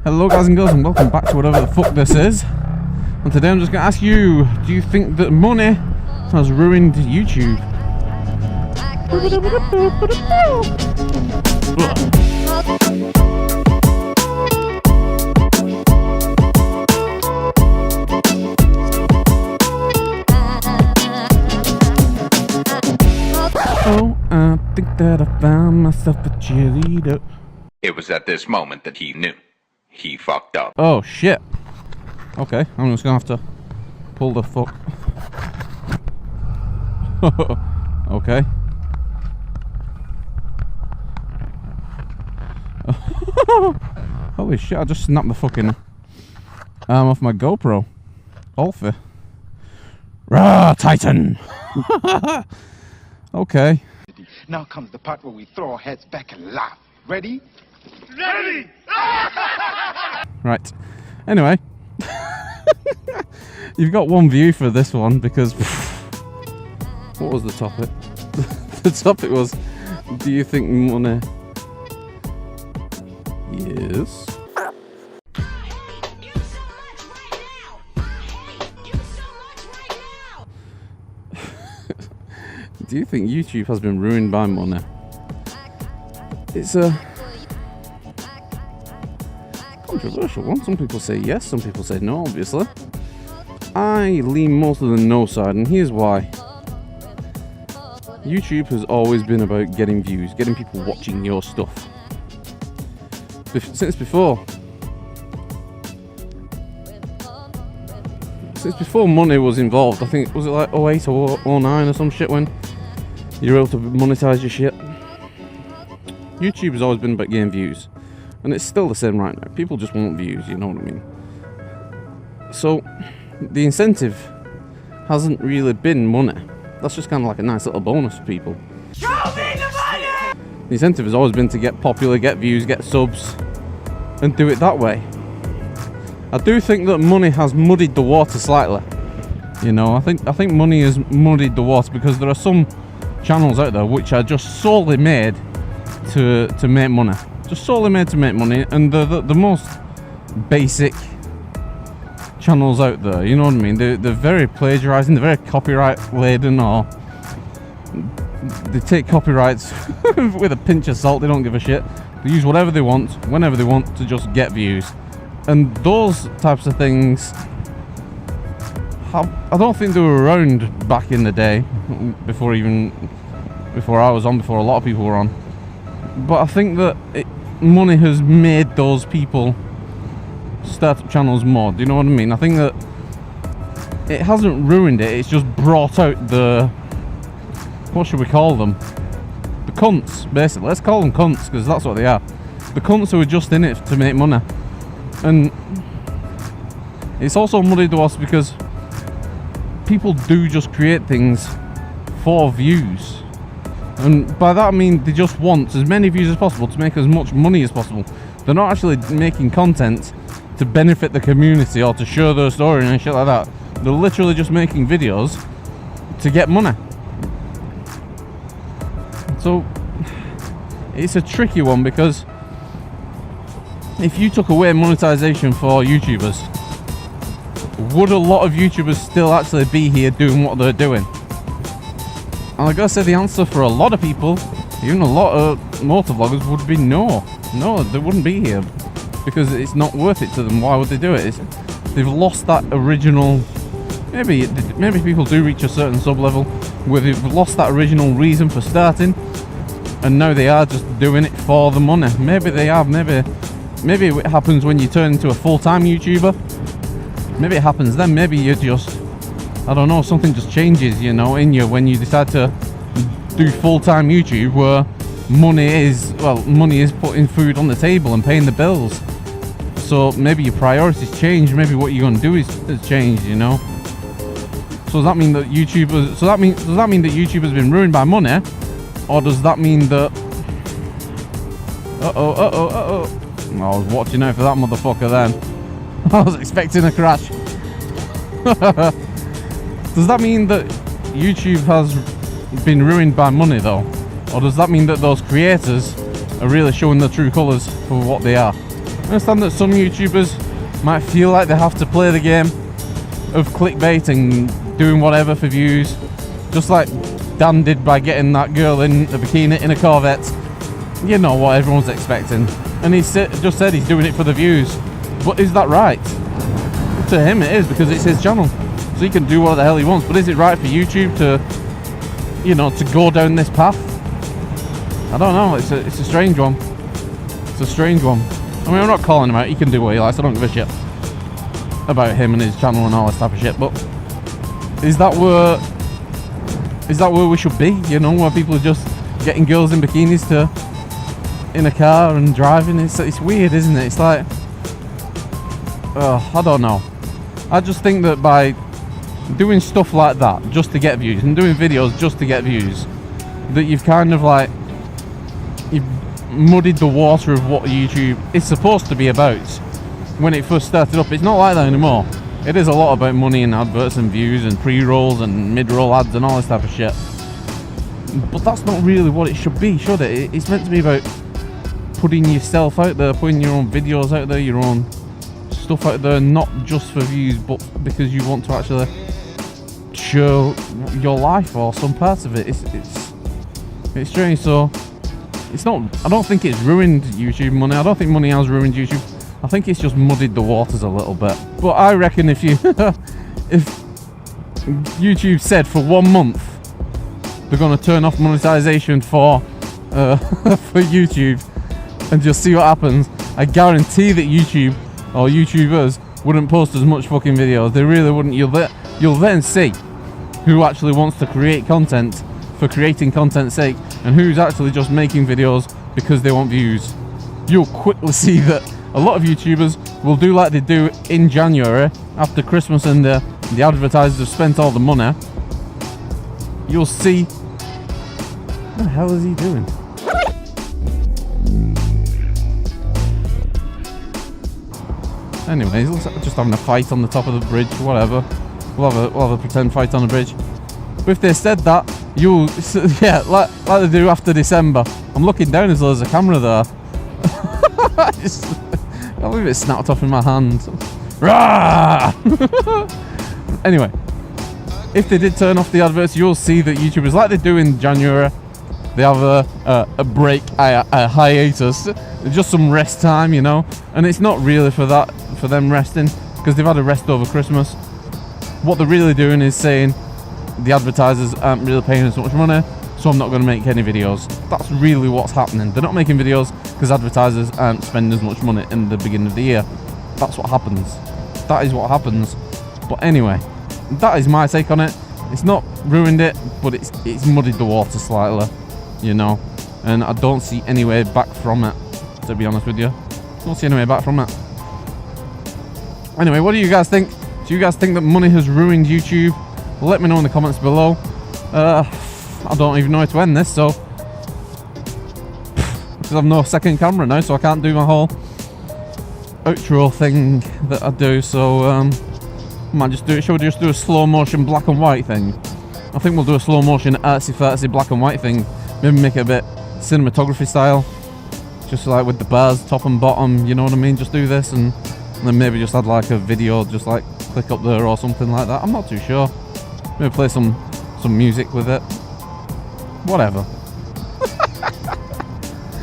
Hello guys and girls and welcome back to whatever the fuck this is. And today I'm just going to ask you, do you think that money has ruined YouTube? Oh, I think that I found myself a cheerleader. It was at this moment that he knew. He fucked up. Oh shit. Okay, I'm just gonna have to pull the fuck. Okay. Holy shit, I just snapped the fucking arm off my GoPro. Alfie. Rah, Titan! Okay. Now comes the part where we throw our heads back and laugh. Ready? Ready! Right. Anyway. You've got one view for this one because... What was the topic? The topic was, do you think money... Yes. Do you think YouTube has been ruined by money? It's a controversial one. Some people say yes, some people say no, obviously. I lean most of the no side, and here's why. YouTube has always been about getting views, getting people watching your stuff. Since before money was involved, I think, was it like 08 or 09 or some shit when you're able to monetize your shit? YouTube has always been about getting views, and it's still the same right now. People just want views, you know what I mean? So the incentive hasn't really been money. That's just kind of like a nice little bonus for people. Show me the money! The incentive has always been to get popular, get views, get subs, and do it that way. I do think that money has muddied the water slightly. You know, I think money has muddied the water because there are some channels out there which are just solely made to make money. Just solely made to make money, and the most basic channels out there, you know what I mean? They're very plagiarizing, they're very copyright laden, or they take copyrights with a pinch of salt. They don't give a shit. They use whatever they want, whenever they want, to just get views. And those types of things, I don't think they were around back in the day, before I was on, before a lot of people were on. But I think that money has made those people start up channels more. Do you know what I mean? I think that it hasn't ruined it, it's just brought out the, what should we call them? The cunts, basically. Let's call them cunts, because that's what they are. The cunts who are just in it to make money. And it's also muddied the water because people do just create things for views. And by that I mean they just want as many views as possible to make as much money as possible. They're not actually making content to benefit the community or to show their story and shit like that. They're literally just making videos to get money. So it's a tricky one, because if you took away monetization for YouTubers, would a lot of YouTubers still actually be here doing what they're doing? And I gotta say the answer for a lot of people, even a lot of motovloggers, would be no. No, they wouldn't be here, because it's not worth it to them. Why would they do it? They've lost that original... Maybe people do reach a certain sub-level where they've lost that original reason for starting, and now they are just doing it for the money. Maybe they have, maybe it happens when you turn into a full-time YouTuber. Maybe it happens then. Maybe you're just, I don't know, something just changes, you know, in you when you decide to do full-time YouTube, where money is putting food on the table and paying the bills. So maybe your priorities change. Maybe what you're going to do is change, you know. So does that mean that YouTubers? Does that mean that YouTube has been ruined by money, or does that mean that? I was watching out for that motherfucker then. I was expecting a crash. Does that mean that YouTube has been ruined by money though? Or does that mean that those creators are really showing their true colours for what they are? understand that some YouTubers might feel like they have to play the game of clickbait and doing whatever for views, just like Dan did by getting that girl in a bikini in a Corvette. You know what everyone's expecting, and he just said he's doing it for the views. But is that right? To him it is, because it's his channel, so he can do what the hell he wants. But is it right for YouTube to, you know, to go down this path? I don't know. It's a strange one. It's a strange one. I mean, I'm not calling him out. He can do what he likes. I don't give a shit about him and his channel and all this type of shit. But is that where we should be? You know, where people are just getting girls in bikinis in a car and driving? It's weird, isn't it? It's like, I don't know. I just think that by doing stuff like that just to get views, and doing videos just to get views, that you've kind of like, you've muddied the water of what YouTube is supposed to be about. When it first started up, it's not like that anymore. It is a lot about money and adverts and views and pre-rolls and mid-roll ads and all this type of shit. But that's not really what it should be, should it? It's meant to be about putting yourself out there, putting your own videos out there, your own stuff out there, not just for views, but because you want to actually show your life or some parts of it. It's strange. So it's not, I don't think it's ruined YouTube money. I don't think money has ruined YouTube. I think it's just muddied the waters a little bit. But I reckon if YouTube said for 1 month they're going to turn off monetization for YouTube and just see what happens, I guarantee that YouTube or YouTubers wouldn't post as much fucking videos. They really wouldn't. You'll then see who actually wants to create content for creating content's sake and who's actually just making videos because they want views. You'll quickly see that a lot of YouTubers will do like they do in January after Christmas and the advertisers have spent all the money. You'll see, what the hell is he doing? Anyways, it looks like just having a fight on the top of the bridge, whatever. We'll have a pretend fight on the bridge. But if they said that, yeah, like they do after December. I'm looking down as though there's a camera there. I can't believe it snapped off in my hand. Anyway, if they did turn off the adverts, you'll see that YouTubers, like they do in January, they have a break, a hiatus, just some rest time, you know. And it's not really for them resting, because they've had a rest over Christmas. What they're really doing is saying the advertisers aren't really paying us so much money, so I'm not going to make any videos. That's really what's happening. They're not making videos because advertisers aren't spending as much money in the beginning of the year. That's what happens. That is what happens. But anyway, that is my take on it. It's not ruined it, but it's muddied the water slightly, you know. And I don't see any way back from it, to be honest with you. Don't see any way back from it. Anyway, what do you guys think? Do you guys think that money has ruined YouTube? Let me know in the comments below. I don't even know how to end this, so because I've no second camera now, so I can't do my whole outro thing that I do. So I might just do it. Shall we just do a slow motion black and white thing? I think we'll do a slow motion artsy fartsy black and white thing. Maybe make it a bit cinematography style, just like with the bars top and bottom. You know what I mean? Just do this and then maybe just add like a video, just like click up there or something like that. I'm not too sure. Maybe play some music with it. Whatever.